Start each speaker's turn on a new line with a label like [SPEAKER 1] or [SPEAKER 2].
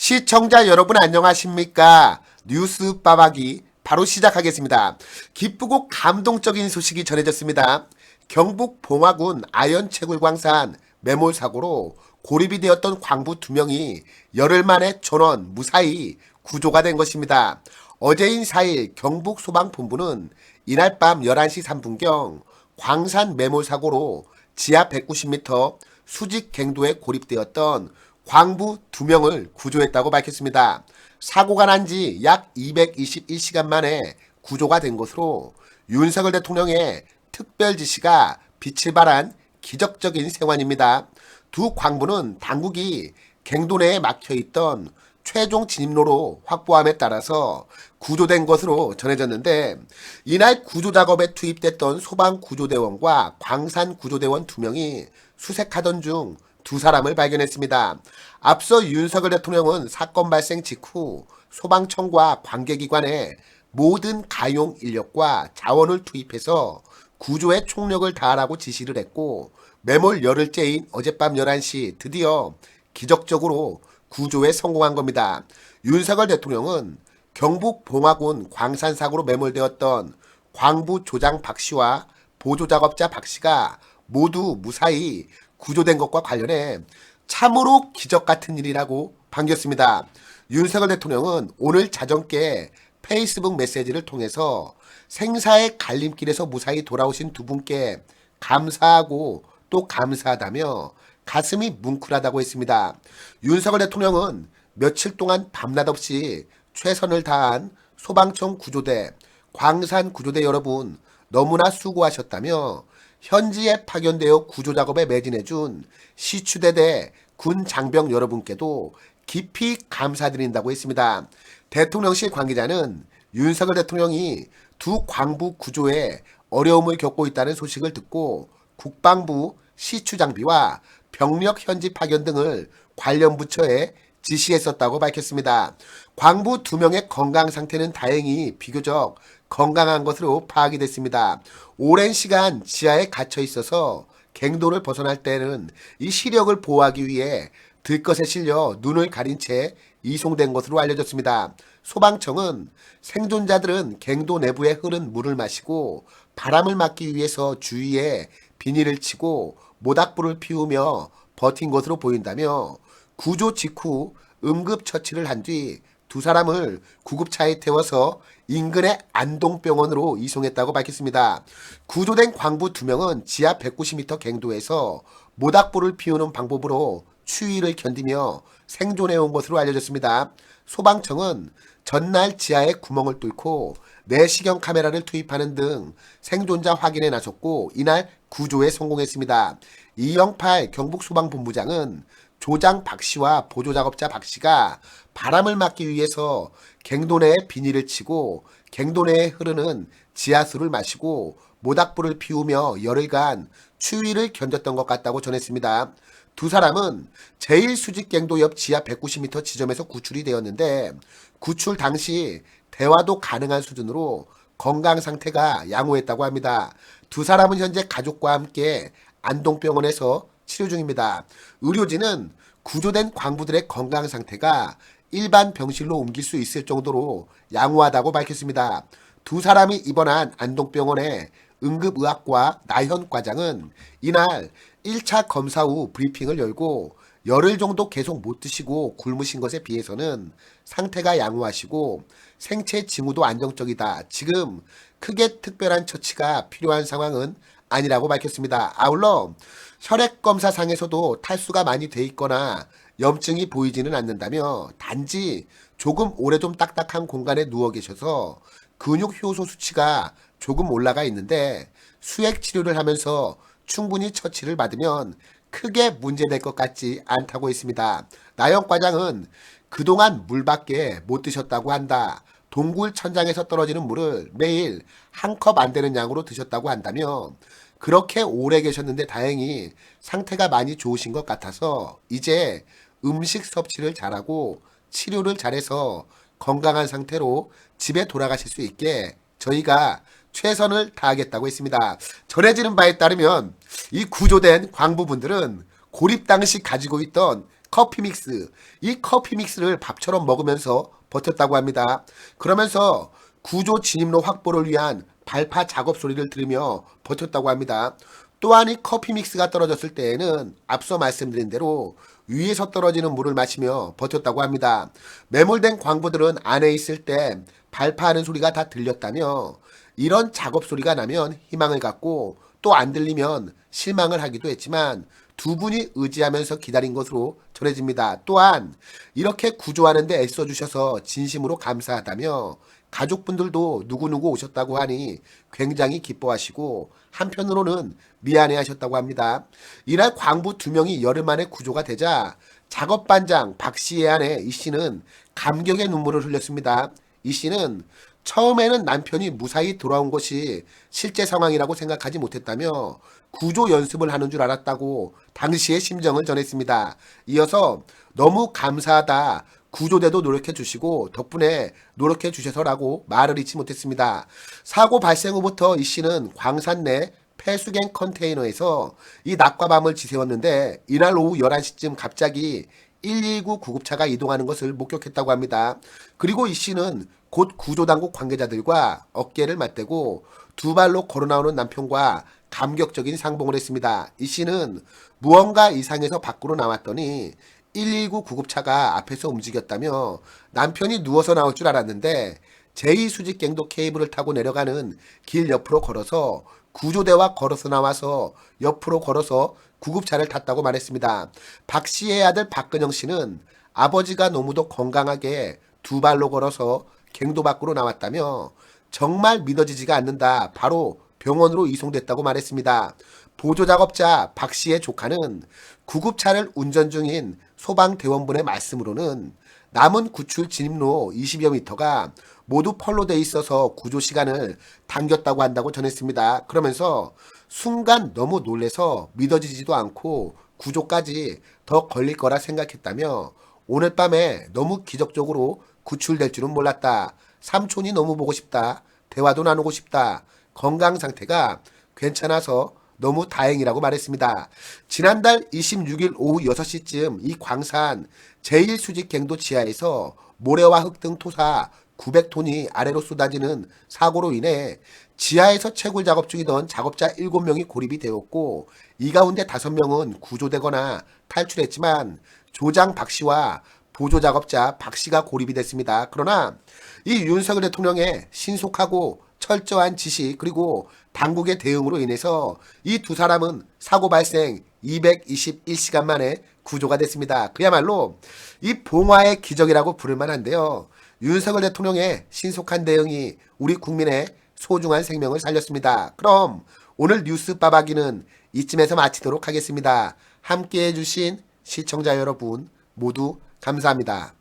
[SPEAKER 1] 시청자 여러분 안녕하십니까? 뉴스 빠박이 바로 시작하겠습니다. 기쁘고 감동적인 소식이 전해졌습니다. 경북 봉화군 아연채굴광산 매몰 사고로 고립이 되었던 광부 2명이 열흘 만에 전원 무사히 구조가 된 것입니다. 어제인 4일 경북소방본부는 이날 밤 11시 3분경 광산 매몰 사고로 지하 190m 수직 갱도에 고립되었던 광부 2명을 구조했다고 밝혔습니다. 사고가 난 지 약 221시간 만에 구조가 된 것으로 윤석열 대통령의 특별 지시가 빛을 발한 기적적인 생환입니다. 두 광부는 당국이 갱도 내에 막혀있던 최종 진입로로 확보함에 따라서 구조된 것으로 전해졌는데, 이날 구조작업에 투입됐던 소방구조대원과 광산구조대원 2명이 수색하던 중 2사람을 발견했습니다. 앞서 윤석열 대통령은 사건 발생 직후 소방청과 관계기관에 모든 가용 인력과 자원을 투입해서 구조에 총력을 다하라고 지시를 했고, 매몰 열흘째인 어젯밤 11시 드디어 기적적으로 구조에 성공한 겁니다. 윤석열 대통령은 경북 봉화군 광산사고로 매몰되었던 광부 조장 박씨와 보조작업자 박씨가 모두 무사히 구조된 것과 관련해 참으로 기적같은 일이라고 반겼습니다. 윤석열 대통령은 오늘 자정께 페이스북 메시지를 통해서 생사의 갈림길에서 무사히 돌아오신 두 분께 감사하고 또 감사하다며 가슴이 뭉클하다고 했습니다. 윤석열 대통령은 며칠 동안 밤낮 없이 최선을 다한 소방청 구조대, 광산 구조대 여러분 너무나 수고하셨다며 현지에 파견되어 구조작업에 매진해준 시추대대 군 장병 여러분께도 깊이 감사드린다고 했습니다. 대통령실 관계자는 윤석열 대통령이 두 광부 구조에 어려움을 겪고 있다는 소식을 듣고 국방부 시추장비와 병력 현지 파견 등을 관련 부처에 지시했었다고 밝혔습니다. 광부 2명의 건강 상태는 다행히 비교적 건강한 것으로 파악이 됐습니다. 오랜 시간 지하에 갇혀 있어서 갱도를 벗어날 때는 이 시력을 보호하기 위해 들것에 실려 눈을 가린 채 이송된 것으로 알려졌습니다. 소방청은 생존자들은 갱도 내부에 흐른 물을 마시고 바람을 막기 위해서 주위에 비닐을 치고 모닥불을 피우며 버틴 것으로 보인다며 구조 직후 응급처치를 한 뒤 2사람을 구급차에 태워서 인근의 안동병원으로 이송했다고 밝혔습니다. 구조된 광부 2명은 지하 190m 갱도에서 모닥불을 피우는 방법으로 추위를 견디며 생존해온 것으로 알려졌습니다. 소방청은 전날 지하에 구멍을 뚫고 내시경 카메라를 투입하는 등 생존자 확인에 나섰고 이날 구조에 성공했습니다. 이영팔 경북소방본부장은 조장 박씨와 보조작업자 박씨가 바람을 막기 위해서 갱도 내에 비닐을 치고 갱도 내에 흐르는 지하수를 마시고 모닥불을 피우며 열흘간 추위를 견뎠던 것 같다고 전했습니다. 2사람은 제1수직갱도 옆 지하 190m 지점에서 구출이 되었는데 구출 당시 대화도 가능한 수준으로 건강 상태가 양호했다고 합니다. 2사람은 현재 가족과 함께 안동병원에서 치료 중입니다. 의료진은 구조된 광부들의 건강 상태가 일반 병실로 옮길 수 있을 정도로 양호하다고 밝혔습니다. 2사람이 입원한 안동병원의 응급의학과 나현 과장은 이날 1차 검사 후 브리핑을 열고 열흘 정도 계속 못 드시고 굶으신 것에 비해서는 상태가 양호하시고 생체 징후도 안정적이다. 지금 크게 특별한 처치가 필요한 상황은 아니라고 밝혔습니다. 아울러 혈액검사상에서도 탈수가 많이 돼 있거나 염증이 보이지는 않는다며 단지 조금 오래 좀 딱딱한 공간에 누워 계셔서 근육 효소 수치가 조금 올라가 있는데 수액 치료를 하면서 충분히 처치를 받으면 크게 문제될 것 같지 않다고 했습니다. 나영 과장은 그동안 물밖에 못 드셨다고 한다. 동굴 천장에서 떨어지는 물을 매일 한 컵 안 되는 양으로 드셨다고 한다며 그렇게 오래 계셨는데 다행히 상태가 많이 좋으신 것 같아서 이제 음식 섭취를 잘하고 치료를 잘해서 건강한 상태로 집에 돌아가실 수 있게 저희가 최선을 다하겠다고 했습니다. 전해지는 바에 따르면 이 구조된 광부분들은 고립 당시 가지고 있던 커피 믹스. 이 커피 믹스를 밥처럼 먹으면서 버텼다고 합니다. 그러면서 구조 진입로 확보를 위한 발파 작업 소리를 들으며 버텼다고 합니다. 또한 이 커피 믹스가 떨어졌을 때에는 앞서 말씀드린 대로 위에서 떨어지는 물을 마시며 버텼다고 합니다. 매몰된 광부들은 안에 있을 때 발파하는 소리가 다 들렸다며 이런 작업 소리가 나면 희망을 갖고 또 안 들리면 실망을 하기도 했지만 두 분이 의지하면서 기다린 것으로 전해집니다. 또한 이렇게 구조하는데 애써주셔서 진심으로 감사하다며 가족분들도 누구누구 오셨다고 하니 굉장히 기뻐하시고 한편으로는 미안해하셨다고 합니다. 이날 광부 2명이 열흘 만에 구조가 되자 작업반장 박씨의 아내 이 씨는 감격의 눈물을 흘렸습니다. 이 씨는 처음에는 남편이 무사히 돌아온 것이 실제 상황이라고 생각하지 못했다며 구조 연습을 하는 줄 알았다고 당시의 심정을 전했습니다. 이어서 너무 감사하다. 구조대도 노력해 주시고 덕분에 노력해 주셔서라고 말을 잊지 못했습니다. 사고 발생 후부터 이 씨는 광산 내 폐수갱 컨테이너에서 이 낮과 밤을 지새웠는데 이날 오후 11시쯤 갑자기 119 구급차가 이동하는 것을 목격했다고 합니다. 그리고 이 씨는 곧 구조당국 관계자들과 어깨를 맞대고 두 발로 걸어나오는 남편과 감격적인 상봉을 했습니다. 이 씨는 무언가 이상해서 밖으로 나왔더니 119 구급차가 앞에서 움직였다며 남편이 누워서 나올 줄 알았는데 제2수직갱도 케이블을 타고 내려가는 길 옆으로 걸어서 구조대와 걸어서 나와서 옆으로 걸어서 구급차를 탔다고 말했습니다. 박 씨의 아들 박근영 씨는 아버지가 너무도 건강하게 두 발로 걸어서 갱도 밖으로 나왔다며 정말 믿어지지가 않는다. 바로 병원으로 이송됐다고 말했습니다. 보조작업자 박 씨의 조카는 구급차를 운전 중인 소방대원분의 말씀으로는 남은 구출 진입로 20여 미터가 모두 펄로 돼 있어서 구조 시간을 당겼다고 한다고 전했습니다. 그러면서 순간 너무 놀래서 믿어지지도 않고 구조까지 더 걸릴 거라 생각했다며 오늘 밤에 너무 기적적으로 구출될 줄은 몰랐다. 삼촌이 너무 보고 싶다. 대화도 나누고 싶다. 건강 상태가 괜찮아서 너무 다행이라고 말했습니다. 지난달 26일 오후 6시쯤 이 광산 제1수직갱도 지하에서 모래와 흙 등 토사 900톤이 아래로 쏟아지는 사고로 인해 지하에서 채굴 작업 중이던 작업자 7명이 고립이 되었고 이 가운데 5명은 구조되거나 탈출했지만 조장 박 씨와 보조작업자 박 씨가 고립이 됐습니다. 그러나 이 윤석열 대통령의 신속하고 철저한 지시 그리고 당국의 대응으로 인해서 이 두 사람은 사고 발생 221시간 만에 구조가 됐습니다. 그야말로 이 봉화의 기적이라고 부를 만한데요. 윤석열 대통령의 신속한 대응이 우리 국민의 소중한 생명을 살렸습니다. 그럼 오늘 뉴스 빠박이는 이쯤에서 마치도록 하겠습니다. 함께해 주신 시청자 여러분 모두 감사합니다.